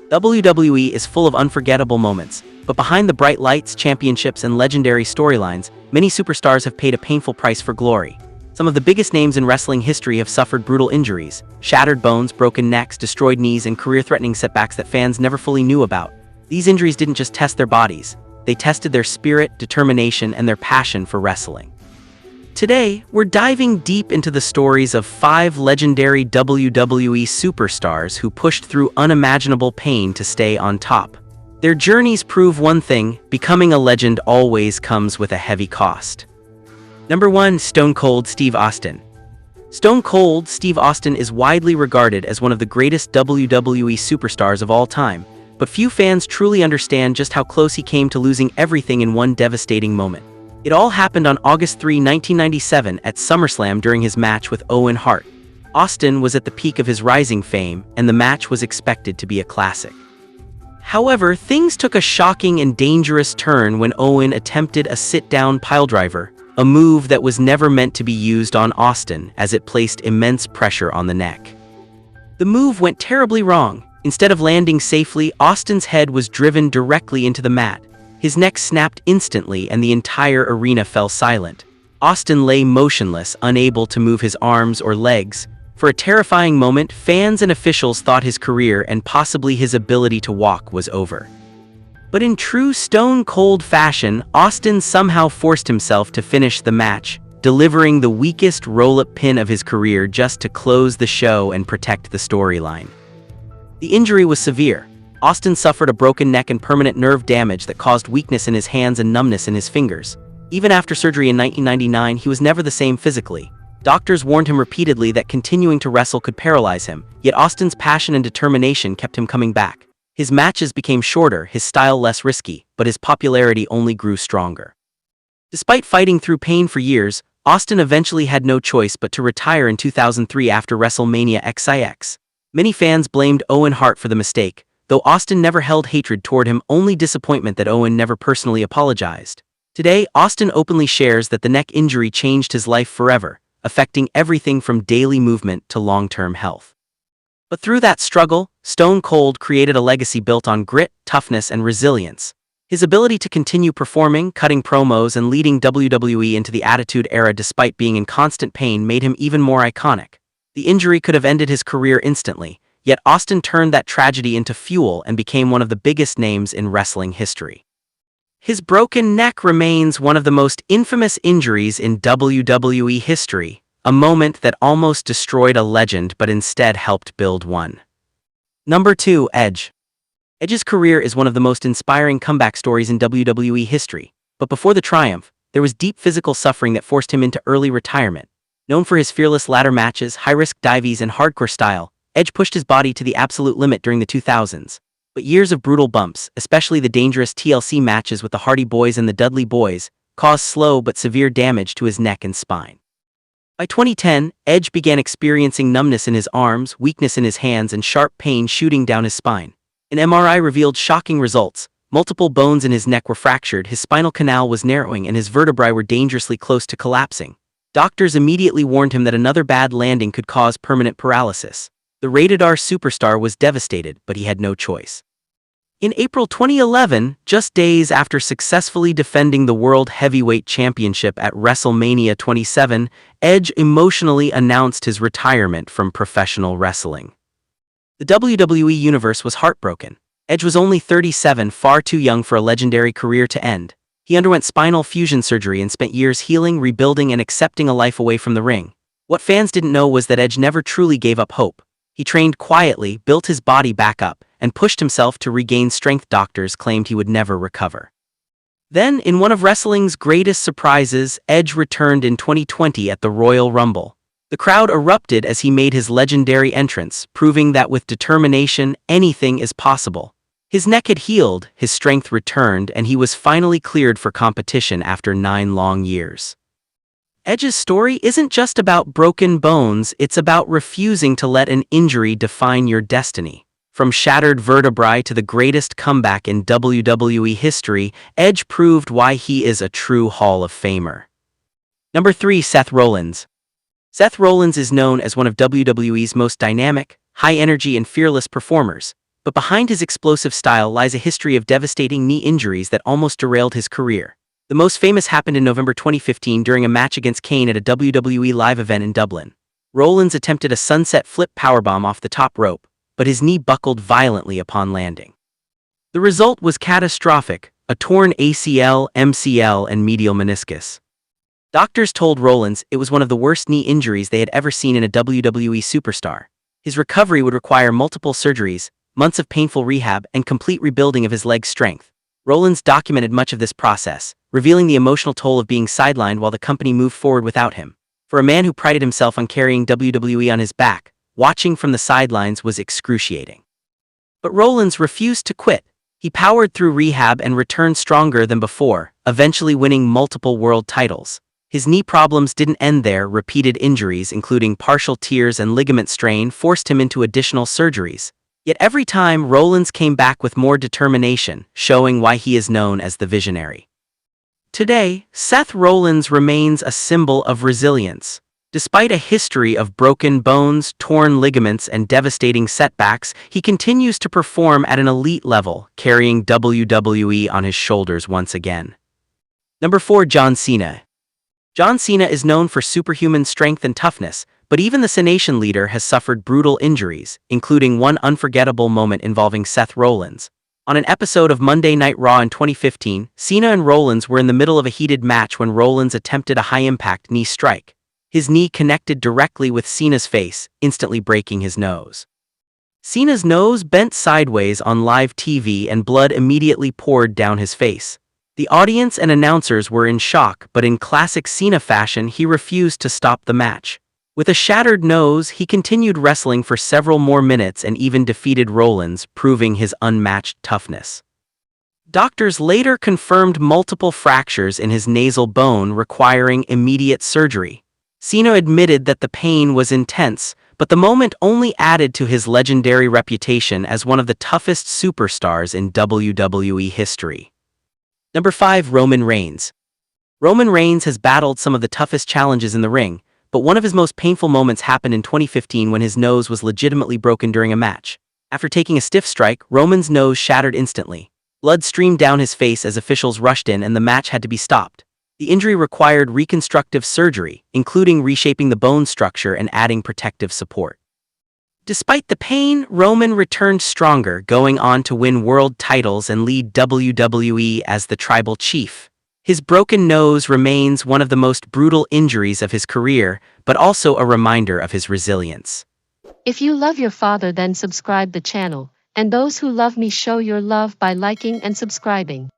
WWE is full of unforgettable moments, but behind the bright lights, championships, and legendary storylines, many superstars have paid a painful price for glory. Some of the biggest names in wrestling history have suffered brutal injuries, shattered bones, broken necks, destroyed knees, and career-threatening setbacks that fans never fully knew about. These injuries didn't just test their bodies, they tested their spirit, determination, and their passion for wrestling. Today, we're diving deep into the stories of 5 legendary WWE superstars who pushed through unimaginable pain to stay on top. Their journeys prove one thing: becoming a legend always comes with a heavy cost. Number 1. Stone Cold Steve Austin. Stone Cold Steve Austin is widely regarded as one of the greatest WWE superstars of all time, but few fans truly understand just how close he came to losing everything in one devastating moment. It all happened on August 3, 1997 at SummerSlam during his match with Owen Hart. Austin was at the peak of his rising fame, and the match was expected to be a classic. However, things took a shocking and dangerous turn when Owen attempted a sit-down piledriver, a move that was never meant to be used on Austin as it placed immense pressure on the neck. The move went terribly wrong. Instead of landing safely, Austin's head was driven directly into the mat. His neck snapped instantly and the entire arena fell silent. Austin lay motionless, unable to move his arms or legs. For a terrifying moment, fans and officials thought his career and possibly his ability to walk was over. But in true Stone Cold fashion, Austin somehow forced himself to finish the match, delivering the weakest roll-up pin of his career just to close the show and protect the storyline. The injury was severe. Austin suffered a broken neck and permanent nerve damage that caused weakness in his hands and numbness in his fingers. Even after surgery in 1999, he was never the same physically. Doctors warned him repeatedly that continuing to wrestle could paralyze him, yet Austin's passion and determination kept him coming back. His matches became shorter, his style less risky, but his popularity only grew stronger. Despite fighting through pain for years, Austin eventually had no choice but to retire in 2003 after WrestleMania XIX. Many fans blamed Owen Hart for the mistake, though Austin never held hatred toward him, only disappointment that Owen never personally apologized. Today, Austin openly shares that the neck injury changed his life forever, affecting everything from daily movement to long-term health. But through that struggle, Stone Cold created a legacy built on grit, toughness, and resilience. His ability to continue performing, cutting promos, and leading WWE into the Attitude Era despite being in constant pain made him even more iconic. The injury could have ended his career instantly, yet Austin turned that tragedy into fuel and became one of the biggest names in wrestling history. His broken neck remains one of the most infamous injuries in WWE history, a moment that almost destroyed a legend but instead helped build one. Number 2. Edge. Edge's career is one of the most inspiring comeback stories in WWE history, but before the triumph, there was deep physical suffering that forced him into early retirement. Known for his fearless ladder matches, high-risk dives, and hardcore style, Edge pushed his body to the absolute limit during the 2000s. But years of brutal bumps, especially the dangerous TLC matches with the Hardy Boys and the Dudley Boys, caused slow but severe damage to his neck and spine. By 2010, Edge began experiencing numbness in his arms, weakness in his hands, and sharp pain shooting down his spine. An MRI revealed shocking results. Multiple bones in his neck were fractured, his spinal canal was narrowing, and his vertebrae were dangerously close to collapsing. Doctors immediately warned him that another bad landing could cause permanent paralysis. The rated-R superstar was devastated, but he had no choice. In April 2011, just days after successfully defending the World Heavyweight Championship at WrestleMania 27, Edge emotionally announced his retirement from professional wrestling. The WWE Universe was heartbroken. Edge was only 37, far too young for a legendary career to end. He underwent spinal fusion surgery and spent years healing, rebuilding, and accepting a life away from the ring. What fans didn't know was that Edge never truly gave up hope. He trained quietly, built his body back up, and pushed himself to regain strength doctors claimed he would never recover. Then, in one of wrestling's greatest surprises, Edge returned in 2020 at the Royal Rumble. The crowd erupted as he made his legendary entrance, proving that with determination, anything is possible. His neck had healed, his strength returned, and he was finally cleared for competition after 9 long years. Edge's story isn't just about broken bones, it's about refusing to let an injury define your destiny. From shattered vertebrae to the greatest comeback in WWE history, Edge proved why he is a true Hall of Famer. Number 3. Seth Rollins. Seth Rollins is known as one of WWE's most dynamic, high-energy, and fearless performers. but behind his explosive style lies a history of devastating knee injuries that almost derailed his career. The most famous happened in November 2015 during a match against Kane at a WWE live event in Dublin. Rollins attempted a sunset flip powerbomb off the top rope, but his knee buckled violently upon landing. The result was catastrophic, a torn ACL, MCL, and medial meniscus. Doctors told Rollins it was one of the worst knee injuries they had ever seen in a WWE superstar. His recovery would require multiple surgeries, months of painful rehab, and complete rebuilding of his leg strength. Rollins documented much of this process, revealing the emotional toll of being sidelined while the company moved forward without him. For a man who prided himself on carrying WWE on his back, watching from the sidelines was excruciating. But Rollins refused to quit. He powered through rehab and returned stronger than before, eventually winning multiple world titles. His knee problems didn't end there. Repeated injuries, including partial tears and ligament strain, forced him into additional surgeries. Yet every time, Rollins came back with more determination, showing why he is known as the Visionary. Today, Seth Rollins remains a symbol of resilience. Despite a history of broken bones, torn ligaments, and devastating setbacks, he continues to perform at an elite level, carrying WWE on his shoulders once again. Number 4. John Cena. John Cena is known for superhuman strength and toughness, but even the Cenation leader has suffered brutal injuries, including one unforgettable moment involving Seth Rollins. On an episode of Monday Night Raw in 2015, Cena and Rollins were in the middle of a heated match when Rollins attempted a high-impact knee strike. His knee connected directly with Cena's face, instantly breaking his nose. Cena's nose bent sideways on live TV and blood immediately poured down his face. The audience and announcers were in shock, but in classic Cena fashion, he refused to stop the match. With a shattered nose, he continued wrestling for several more minutes and even defeated Rollins, proving his unmatched toughness. Doctors later confirmed multiple fractures in his nasal bone requiring immediate surgery. Cena admitted that the pain was intense, but the moment only added to his legendary reputation as one of the toughest superstars in WWE history. Number 5. Roman Reigns. Roman Reigns has battled some of the toughest challenges in the ring, but one of his most painful moments happened in 2015 when his nose was legitimately broken during a match. After taking a stiff strike, Roman's nose shattered instantly. Blood streamed down his face as officials rushed in and the match had to be stopped. The injury required reconstructive surgery, including reshaping the bone structure and adding protective support. Despite the pain, Roman returned stronger, going on to win world titles and lead WWE as the Tribal Chief. His broken nose remains one of the most brutal injuries of his career, but also a reminder of his resilience. If you love your father, then subscribe the channel, and those who love me show your love by liking and subscribing.